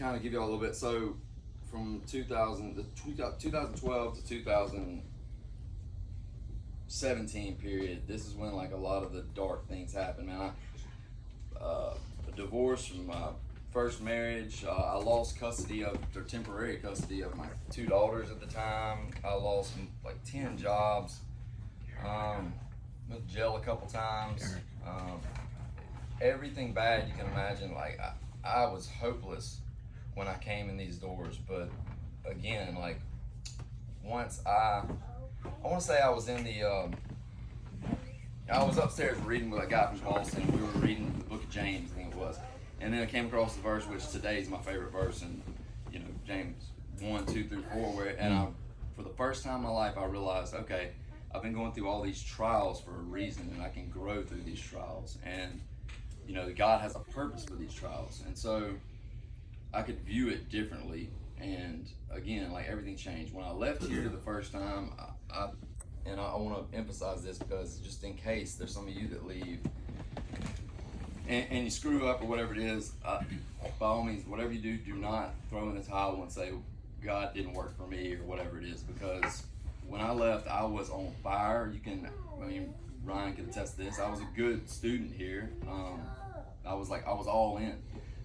kind of give you all a little bit. So from 2012 to 2017 period, this is when like a lot of the dark things happened, man. A divorce from my first marriage. I lost custody of, or temporary custody of my two daughters at the time. I lost like 10 jobs. Went to jail a couple times. Everything bad you can imagine. Like I was hopeless when I came in these doors, but again, like once I want to say I was in the, I was upstairs reading with a guy from Boston. We were reading the book of James, I think it was, and then I came across the verse which today is my favorite verse, and James 1, 2 through 4, where for the first time in my life I realized, okay, I've been going through all these trials for a reason, and I can grow through these trials, and God has a purpose for these trials, and so I could view it differently. And again, like everything changed when I left here the first time. I want to emphasize this because just in case there's some of you that leave and you screw up or whatever it is, by all means, whatever you do, do not throw in the towel and say God didn't work for me or whatever it is, because when I left, I was on fire. Ryan can attest to this. I was a good student here. I was all in.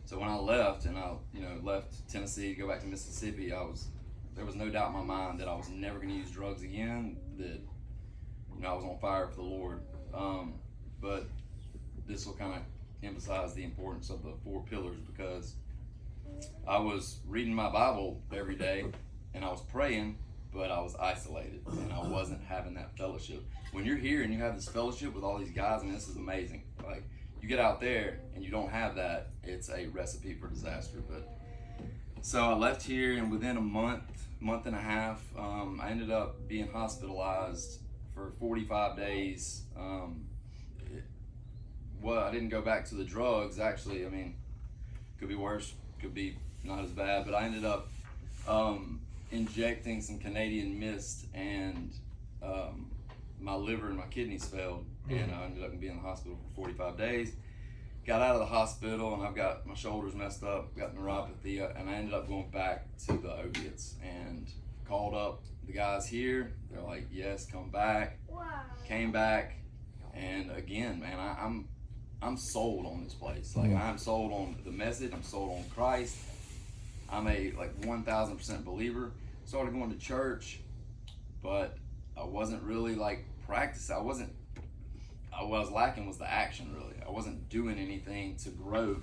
So when I left, and I left Tennessee to go back to Mississippi, there was no doubt in my mind that I was never going to use drugs again, that I was on fire for the Lord. But this will kind of emphasize the importance of the 4 pillars, because I was reading my Bible every day and I was praying, but I was isolated and I wasn't having that fellowship. When you're here and you have this fellowship with all these guys, and this is amazing. Like, you get out there and you don't have that, it's a recipe for disaster. But so I left here, and within a month and a half, I ended up being hospitalized for 45 days. I didn't go back to the drugs, actually. Could be worse, could be not as bad, but I ended up injecting some Canadian mist, and my liver and my kidneys failed, and I ended up being in the hospital for 45 days. Got out of the hospital, and I've got my shoulders messed up, got neuropathy, and I ended up going back to the opiates, and called up the guys here. They're like, yes, come back. Wow. Came back, and again, man, I'm sold on this place. Like, I'm sold on the message. I'm sold on Christ. I'm a 1,000% believer. Started going to church, but I wasn't really practicing. What I was lacking was the action, really. I wasn't doing anything to grow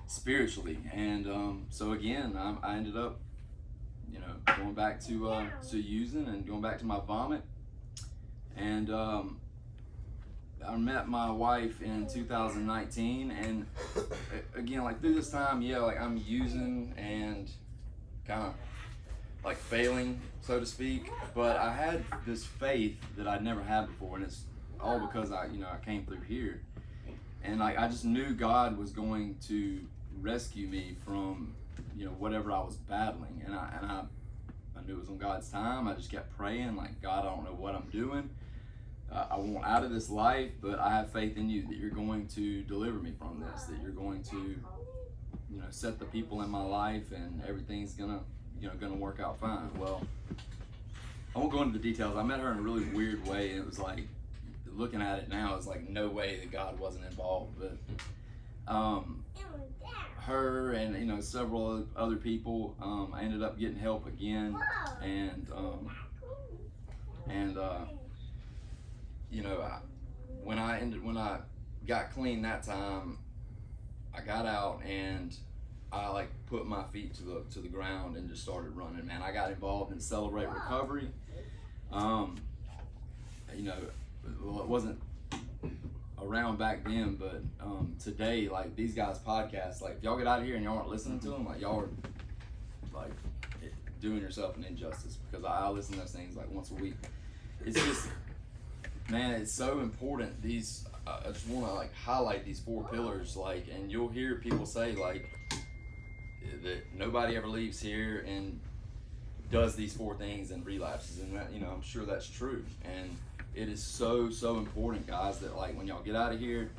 spiritually, and so again, I ended up, going back to using and going back to my vomit, and I met my wife in 2019, and again, through this time, I'm using and kind of failing, so to speak, but I had this faith that I'd never had before, and it's all because I came through here, and I just knew God was going to rescue me from whatever I was battling, and I knew it was on God's time. I just kept praying, God, I don't know what I'm doing. I want out of this life, but I have faith in you that you're going to deliver me from this, that you're going to set the people in my life, and everything's gonna work out fine. Well, I won't go into the details. I met her in a really weird way, and it was looking at it now, it's no way that God wasn't involved. But her and several other people, I ended up getting help again, and when I got clean that time, I got out and I put my feet to the ground and just started running. Man, I got involved in Celebrate Recovery. It wasn't around back then, but today, these guys' podcasts, if y'all get out of here and y'all aren't listening to them, y'all are doing yourself an injustice, because I listen to those things once a week. It's just, man, it's so important. I just want to highlight these 4 pillars, and you'll hear people say that nobody ever leaves here and does these 4 things and relapses, and I'm sure that's true, and it is so important, guys, that when y'all get out of here,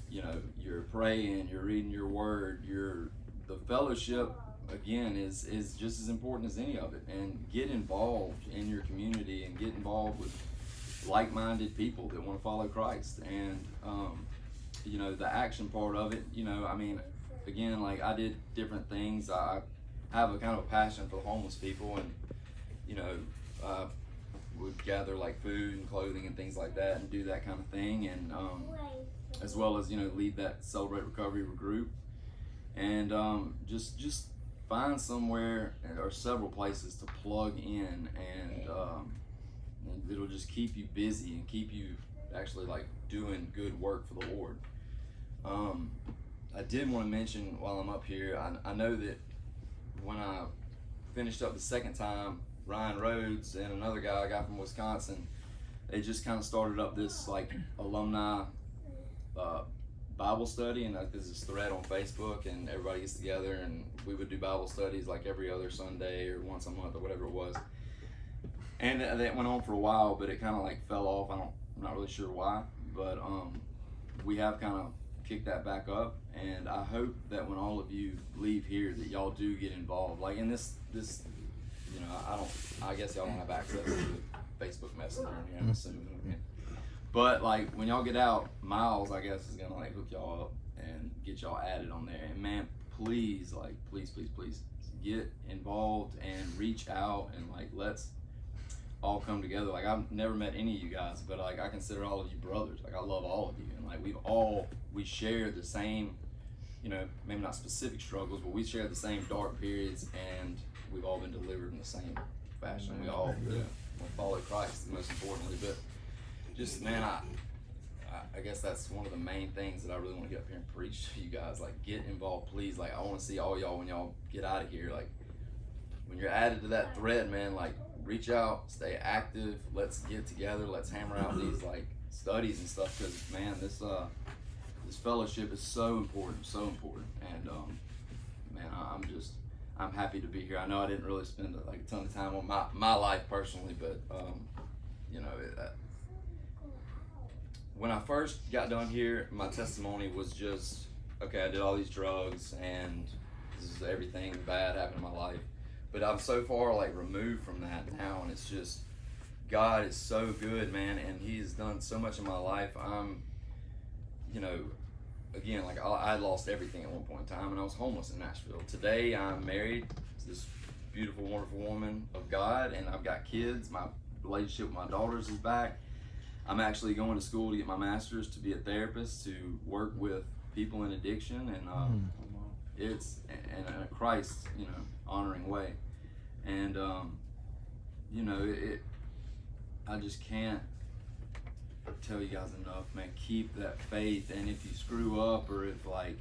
you're praying, you're reading your word, the fellowship, again, is just as important as any of it. And get involved in your community and get involved with like-minded people that want to follow Christ. And you know, the action part of it, you know, I mean, again, like I did different things. I have a kind of a passion for homeless people, and you know, would gather like food and clothing and things like that and do that kind of thing, and as well as, you know, lead that Celebrate Recovery group, and just find somewhere or several places to plug in, and it'll just keep you busy and keep you actually like doing good work for the Lord. I did want to mention while I'm up here, I know that when I finished up the second time, Ryan Rhodes and another guy I got from Wisconsin, they just kind of started up this like alumni Bible study, and there's this thread on Facebook, and everybody gets together and we would do Bible studies like every other Sunday or once a month or whatever it was. And that went on for a while, but it kind of like fell off. I'm not really sure why, but we have kind of kicked that back up, and I hope that when all of you leave here that y'all do get involved. Like in this, you know, I guess y'all don't have access to Facebook Messenger, you know, I'm assuming. But like when y'all get out, Miles, I guess, is gonna like hook y'all up and get y'all added on there. And man, please, like, please get involved and reach out, and like let's all come together. Like I've never met any of you guys, but like I consider all of you brothers. Like I love all of you, and like we share the same, you know, maybe not specific struggles, but we share the same dark periods, and we've all been delivered in the same fashion. We all follow Christ, most importantly. But just, man, I guess that's one of the main things that I really want to get up here and preach to you guys. Like, get involved, please. Like, I want to see all y'all when y'all get out of here. Like, when you're added to that thread, man, like, reach out, stay active. Let's get together. Let's hammer out these like studies and stuff. Because man, this fellowship is so important, And man, I'm happy to be here. I know I didn't really spend like a ton of time on my life personally, but you know, when I first got done here, my testimony was just, okay, I did all these drugs and this is everything bad happened in my life. But I'm so far like removed from that now, and it's just, God is so good, man, and He's done so much in my life. I'm, you know, again, like I had lost everything at one point in time, and I was homeless in Nashville. Today I'm married to this beautiful, wonderful woman of God, and I've got kids. My relationship with my daughters is back. I'm actually going to school to get my master's to be a therapist, to work with people in addiction, and it's in a Christ, you know, honoring way. And you know, I just can't tell you guys enough, man. Keep that faith, and if you screw up, or if like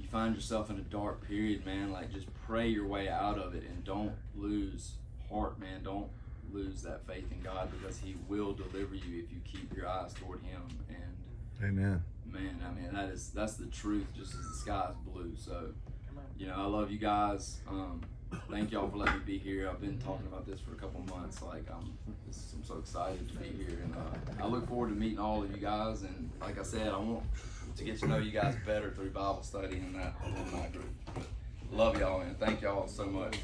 you find yourself in a dark period, man, like just pray your way out of it, and don't lose heart, man. Don't lose that faith in God, because He will deliver you if you keep your eyes toward Him. And amen, man, I mean, that's the truth, just as the sky's blue. So, you know, I love you guys. Thank y'all for letting me be here. I've been talking about this for a couple months. Like I'm so excited to be here, and I look forward to meeting all of you guys. And like I said, I want to get to know you guys better through Bible study and that alumni group. But love y'all, and thank y'all so much.